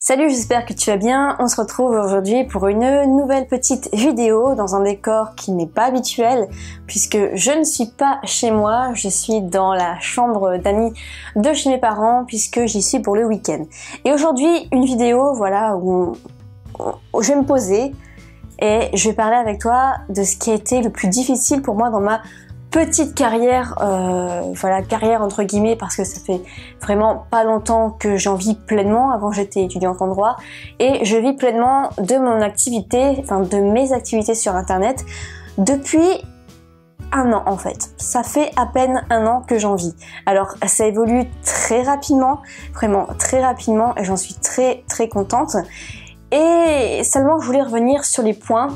Salut, j'espère que tu vas bien. On se retrouve aujourd'hui pour une nouvelle petite vidéo dans un décor qui n'est pas habituel puisque je ne suis pas chez moi, je suis dans la chambre d'amis de chez mes parents puisque j'y suis pour le week-end. Et aujourd'hui, une vidéo voilà, où je vais me poser et je vais parler avec toi de ce qui a été le plus difficile pour moi dans ma petite carrière, voilà, carrière entre guillemets, parce que ça fait vraiment pas longtemps que j'en vis pleinement. Avant j'étais étudiante en droit et je vis pleinement de mon activité, enfin de mes activités sur internet depuis un an en fait. Ça fait à peine un an que j'en vis. Alors ça évolue très rapidement, vraiment très rapidement et j'en suis très contente. Et seulement je voulais revenir sur les points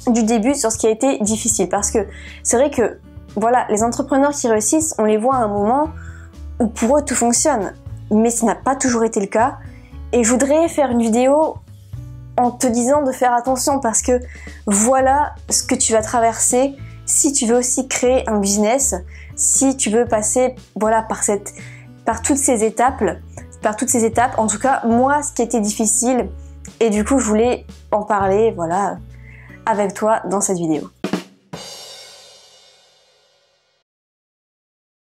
du début, sur ce qui a été difficile, parce que c'est vrai que voilà, les entrepreneurs qui réussissent, on les voit à un moment où pour eux tout fonctionne, mais ça n'a pas toujours été le cas. Et je voudrais faire une vidéo en te disant de faire attention parce que voilà ce que tu vas traverser si tu veux aussi créer un business, si tu veux passer voilà par toutes ces étapes, En tout cas, moi, ce qui était difficile, et du coup, je voulais en parler, voilà, avec toi dans cette vidéo.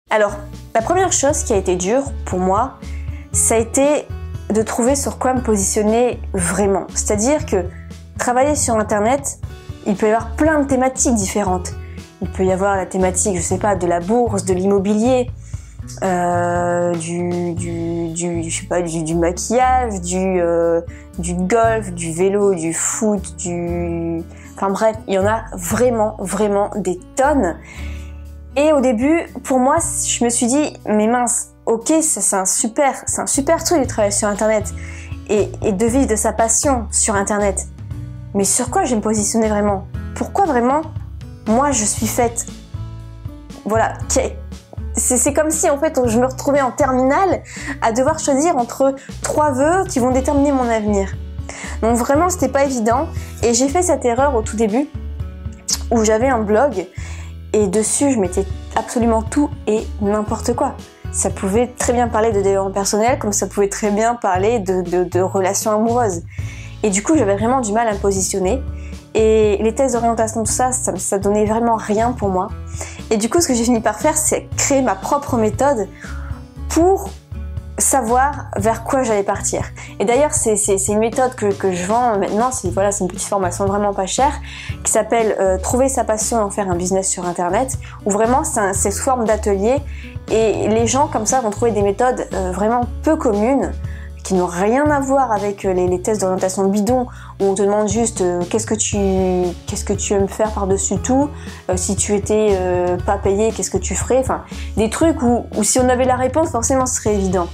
Alors, la première chose qui a été dure pour moi, ça a été de trouver sur quoi me positionner vraiment. C'est-à-dire que travailler sur internet, il peut y avoir plein de thématiques différentes. Il peut y avoir la thématique, je sais pas, de la bourse, de l'immobilier, du maquillage, du golf, du vélo, du foot, enfin bref, il y en a vraiment des tonnes. Et au début, pour moi, je me suis dit, mais mince, ok, c'est un super truc de travailler sur internet et de vivre de sa passion sur internet. Mais sur quoi je vais me positionner vraiment? Pourquoi vraiment, moi, je suis faite? Voilà, c'est comme si en fait je me retrouvais en terminale à devoir choisir entre 3 vœux qui vont déterminer mon avenir. Donc vraiment, c'était pas évident et j'ai fait cette erreur au tout début où j'avais un blog. Et dessus, je mettais absolument tout et n'importe quoi. Ça pouvait très bien parler de développement personnel, comme ça pouvait très bien parler de relations amoureuses. Et du coup, j'avais vraiment du mal à me positionner. Et les tests d'orientation, tout ça, ça donnait vraiment rien pour moi. Et du coup, ce que j'ai fini par faire, c'est créer ma propre méthode pour savoir vers quoi j'allais partir. Et d'ailleurs, c'est une méthode que je vends maintenant, c'est une petite formation vraiment pas chère qui s'appelle Trouver sa passion et en faire un business sur internet, où vraiment c'est sous forme d'atelier et les gens comme ça vont trouver des méthodes vraiment peu communes qui n'ont rien à voir avec les tests d'orientation bidon où on te demande juste qu'est-ce que tu aimes faire par-dessus tout, si tu étais pas payé, qu'est-ce que tu ferais, enfin des trucs où si on avait la réponse, forcément ce serait évident.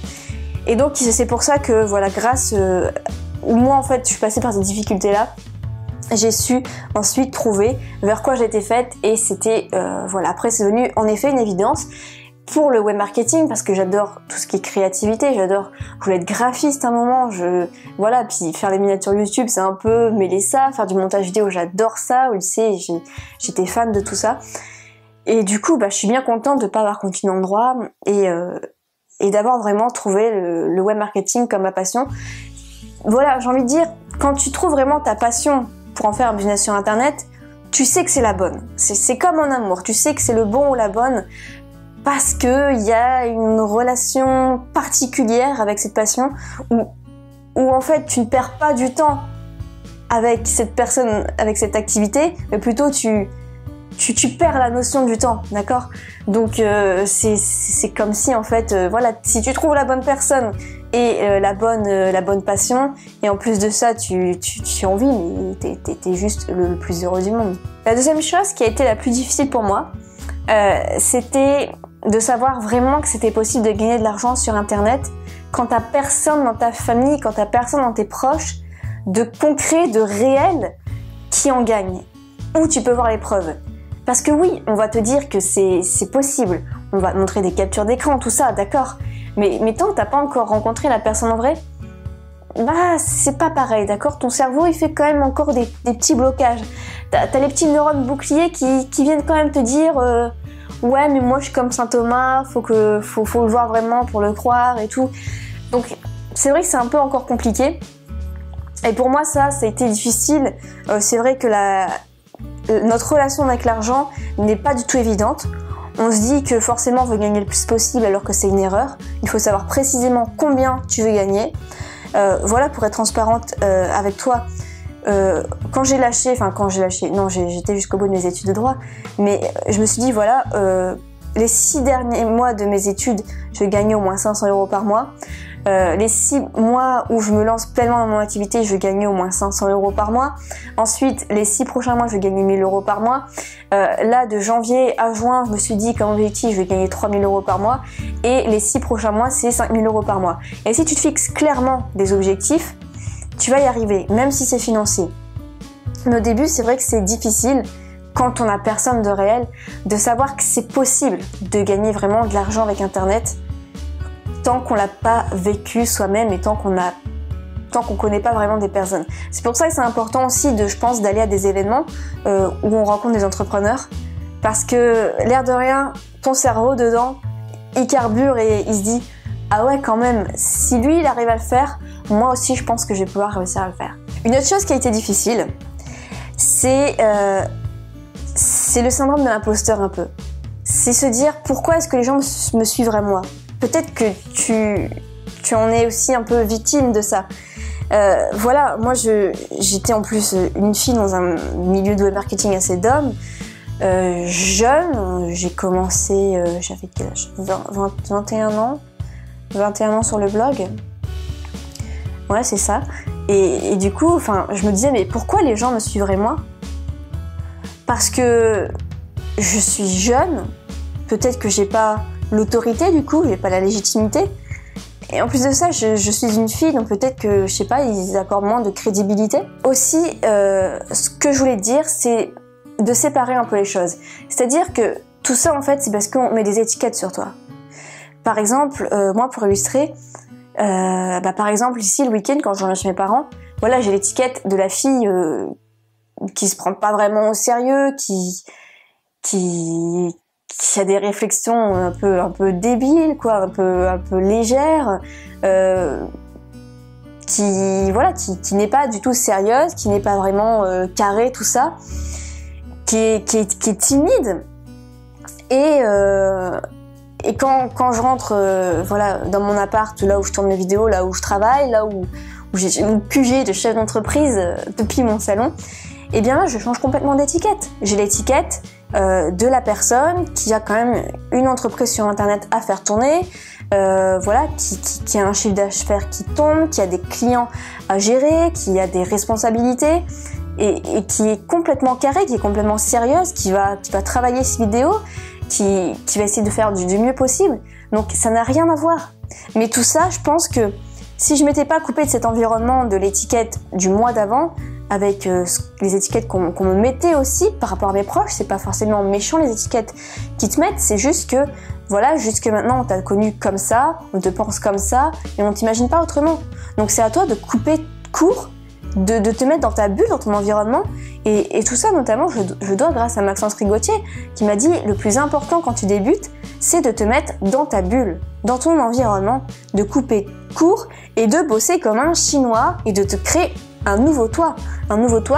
Et donc c'est pour ça que voilà, grâce moi en fait je suis passée par ces difficultés-là, j'ai su ensuite trouver vers quoi j'étais faite et c'était voilà, après c'est devenu en effet une évidence. Pour le web marketing, parce que j'adore tout ce qui est créativité, je voulais être graphiste à un moment, voilà, puis faire les miniatures YouTube, c'est un peu mêler ça, faire du montage vidéo, j'adore ça, au lycée, j'étais fan de tout ça. Et du coup, je suis bien contente de pas avoir continué en droit et d'avoir vraiment trouvé le web marketing comme ma passion. Voilà, j'ai envie de dire, quand tu trouves vraiment ta passion pour en faire un business sur internet, tu sais que c'est la bonne. C'est comme en amour, tu sais que c'est le bon ou la bonne, parce que il y a une relation particulière avec cette passion où en fait tu ne perds pas du temps avec cette personne, avec cette activité, mais plutôt tu perds la notion du temps, d'accord? Donc c'est comme si en fait voilà, si tu trouves la bonne personne et la bonne passion et en plus de ça tu en vis, mais t'es juste le plus heureux du monde. La deuxième chose qui a été la plus difficile pour moi, c'était de savoir vraiment que c'était possible de gagner de l'argent sur internet quand t'as personne dans ta famille, quand t'as personne dans tes proches de concret, de réel qui en gagne, où tu peux voir les preuves. Parce que oui, on va te dire que c'est possible, on va te montrer des captures d'écran, tout ça, d'accord, mais tant que t'as pas encore rencontré la personne en vrai, c'est pas pareil, d'accord? Ton cerveau il fait quand même encore des petits blocages. T'as les petits neurones boucliers qui viennent quand même te dire ouais, mais moi je suis comme Saint Thomas, faut le voir vraiment pour le croire et tout. Donc c'est vrai que c'est un peu encore compliqué. Et pour moi, ça a été difficile. C'est vrai que notre relation avec l'argent n'est pas du tout évidente. On se dit que forcément on veut gagner le plus possible alors que c'est une erreur. Il faut savoir précisément combien tu veux gagner. Voilà, pour être transparente avec toi, quand j'ai lâché, non, j'étais jusqu'au bout de mes études de droit, mais je me suis dit, voilà, les 6 derniers mois de mes études, je gagnais au moins 500 € par mois. Les 6 mois où je me lance pleinement dans mon activité, je gagnais au moins 500 € par mois. Ensuite, les 6 prochains mois, je gagnais 1000 € par mois. Là, de janvier à juin, je me suis dit qu'en objectif, je vais gagner 3000 € par mois. Et les 6 prochains mois, c'est 5000 € par mois. Et si tu te fixes clairement des objectifs, tu vas y arriver, même si c'est financier. Mais au début, c'est vrai que c'est difficile, quand on n'a personne de réel, de savoir que c'est possible de gagner vraiment de l'argent avec Internet, tant qu'on l'a pas vécu soi-même et tant qu'on connaît pas vraiment des personnes. C'est pour ça que c'est important aussi je pense, d'aller à des événements où on rencontre des entrepreneurs, parce que l'air de rien, ton cerveau dedans, il carbure et il se dit « Ah ouais, quand même, si lui il arrive à le faire, moi aussi je pense que je vais pouvoir réussir à le faire. » Une autre chose qui a été difficile, c'est le syndrome de l'imposteur un peu. C'est se dire pourquoi est-ce que les gens me suivraient moi. Peut-être que tu en es aussi un peu victime de ça. Voilà, moi j'étais en plus une fille dans un milieu de web marketing assez d'hommes. Jeune, j'ai commencé, j'avais quel âge, 21 ans 21 ans sur le blog. Ouais, c'est ça. Et du coup, je me disais, mais pourquoi les gens me suivraient moi? Parce que je suis jeune, peut-être que j'ai pas l'autorité du coup, j'ai pas la légitimité. Et en plus de ça, je suis une fille, donc peut-être que, je sais pas, ils accordent moins de crédibilité. Aussi, ce que je voulais te dire, c'est de séparer un peu les choses. C'est-à-dire que tout ça, en fait, c'est parce qu'on met des étiquettes sur toi. Par exemple, moi, pour illustrer, par exemple, ici, le week-end, quand je reviens chez mes parents, voilà, j'ai l'étiquette de la fille qui se prend pas vraiment au sérieux, qui a des réflexions un peu débiles, quoi, un peu légères, qui n'est pas du tout sérieuse, qui n'est pas vraiment carrée, tout ça, qui est timide. Et quand je rentre dans mon appart, là où je tourne mes vidéos, là où je travaille, là où j'ai mon QG de chef d'entreprise depuis mon salon, et bien là je change complètement d'étiquette. J'ai l'étiquette de la personne qui a quand même une entreprise sur internet à faire tourner, qui a un chiffre d'affaires qui tombe, qui a des clients à gérer, qui a des responsabilités et qui est complètement carrée, qui est complètement sérieuse, qui va travailler ses vidéos, qui va essayer de faire du mieux possible. Donc ça n'a rien à voir. Mais tout ça, je pense que si je m'étais pas coupée de cet environnement, de l'étiquette du mois d'avant, avec les étiquettes qu'on me mettait aussi par rapport à mes proches, c'est pas forcément méchant les étiquettes qu'ils te mettent, c'est juste que voilà, jusque maintenant on t'a connu comme ça, on te pense comme ça et on t'imagine pas autrement. Donc c'est à toi de couper court, de te mettre dans ta bulle, dans ton environnement et tout ça notamment je dois grâce à Maxence Rigotier qui m'a dit le plus important quand tu débutes c'est de te mettre dans ta bulle, dans ton environnement, de couper court et de bosser comme un chinois et de te créer un nouveau toi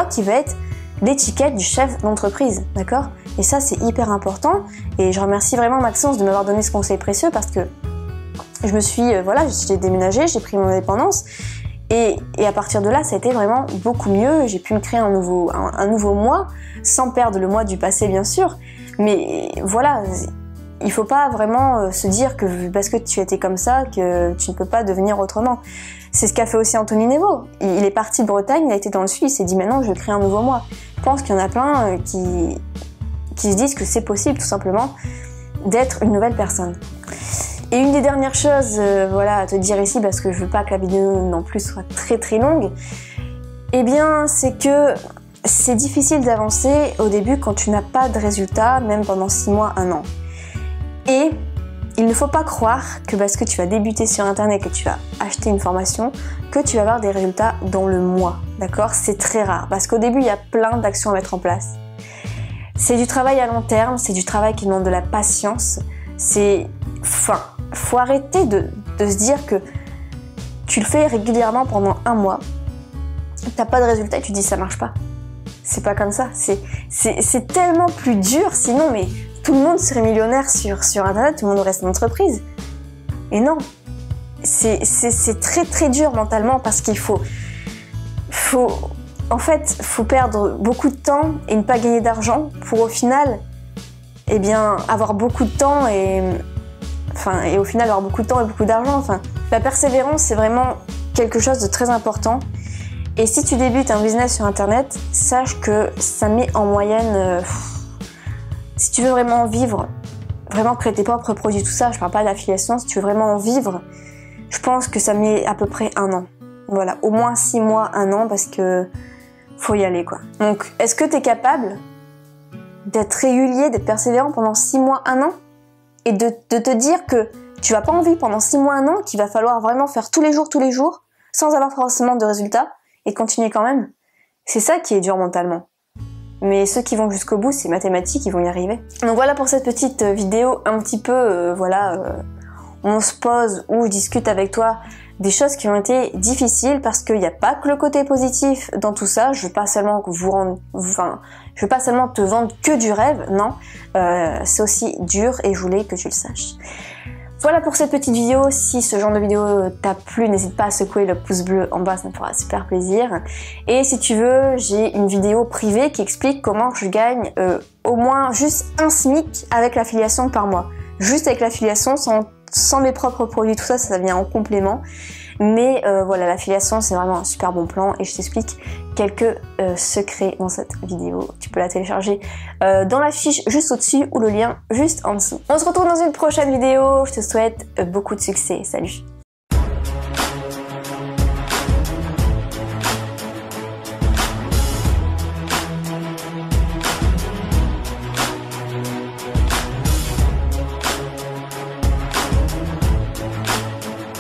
qui va être l'étiquette du chef d'entreprise, d'accord? Et ça c'est hyper important et je remercie vraiment Maxence de m'avoir donné ce conseil précieux parce que je me suis, j'ai déménagé, j'ai pris mon indépendance et à partir de là ça a été vraiment beaucoup mieux, j'ai pu me créer un nouveau moi sans perdre le moi du passé bien sûr, mais voilà, il faut pas vraiment se dire que parce que tu étais comme ça que tu ne peux pas devenir autrement. C'est ce qu'a fait aussi Anthony Nevo. Il est parti de Bretagne, il a été dans le sud, il s'est dit maintenant je vais créer un nouveau moi. Je pense qu'il y en a plein qui se disent que c'est possible tout simplement d'être une nouvelle personne. Et une des dernières choses à te dire ici, parce que je veux pas que la vidéo non plus soit très très longue, eh bien c'est que c'est difficile d'avancer au début quand tu n'as pas de résultats, même pendant 6 mois, 1 an. Et il ne faut pas croire que parce que tu vas débuter sur internet, que tu vas acheter une formation, que tu vas avoir des résultats dans le mois, d'accord? C'est très rare, parce qu'au début il y a plein d'actions à mettre en place. C'est du travail à long terme, c'est du travail qui demande de la patience, faut arrêter de se dire que tu le fais régulièrement pendant 1 mois, t'as pas de résultat et tu dis ça marche pas. C'est pas comme ça, c'est tellement plus dur, sinon mais tout le monde serait millionnaire sur internet, tout le monde aurait son entreprise. Et non, c'est très très dur mentalement parce qu'il faut perdre beaucoup de temps et ne pas gagner d'argent pour au final, eh bien, avoir beaucoup de temps et au final avoir beaucoup de temps et beaucoup d'argent. Enfin, la persévérance, c'est vraiment quelque chose de très important. Et si tu débutes un business sur internet, sache que ça met en moyenne, si tu veux vraiment vivre, vraiment créer tes propres produits, tout ça, je parle pas d'affiliation, si tu veux vraiment en vivre, je pense que ça met à peu près 1 an. Voilà, au moins 6 mois, 1 an, parce que faut y aller, quoi. Donc, est-ce que tu es capable d'être régulier, d'être persévérant pendant 6 mois, 1 an, et de te dire que tu vas pas en vivre pendant 6 mois, 1 an, qu'il va falloir vraiment faire tous les jours, sans avoir forcément de résultats, et continuer quand même? C'est ça qui est dur mentalement. Mais ceux qui vont jusqu'au bout, c'est mathématique, ils vont y arriver. Donc voilà pour cette petite vidéo un petit peu, on se pose ou je discute avec toi des choses qui ont été difficiles parce qu'il n'y a pas que le côté positif dans tout ça. Je veux pas seulement je veux pas seulement te vendre que du rêve, non. C'est aussi dur et je voulais que tu le saches. Voilà pour cette petite vidéo. Si ce genre de vidéo t'a plu, n'hésite pas à secouer le pouce bleu en bas, ça me fera super plaisir. Et si tu veux, j'ai une vidéo privée qui explique comment je gagne au moins juste 1 SMIC avec l'affiliation par mois. Juste avec l'affiliation, sans mes propres produits, tout ça, ça vient en complément. Mais voilà, l'affiliation, c'est vraiment un super bon plan et je t'explique quelques secrets dans cette vidéo. Tu peux la télécharger dans la fiche juste au-dessus ou le lien juste en dessous. On se retrouve dans une prochaine vidéo. Je te souhaite beaucoup de succès. Salut!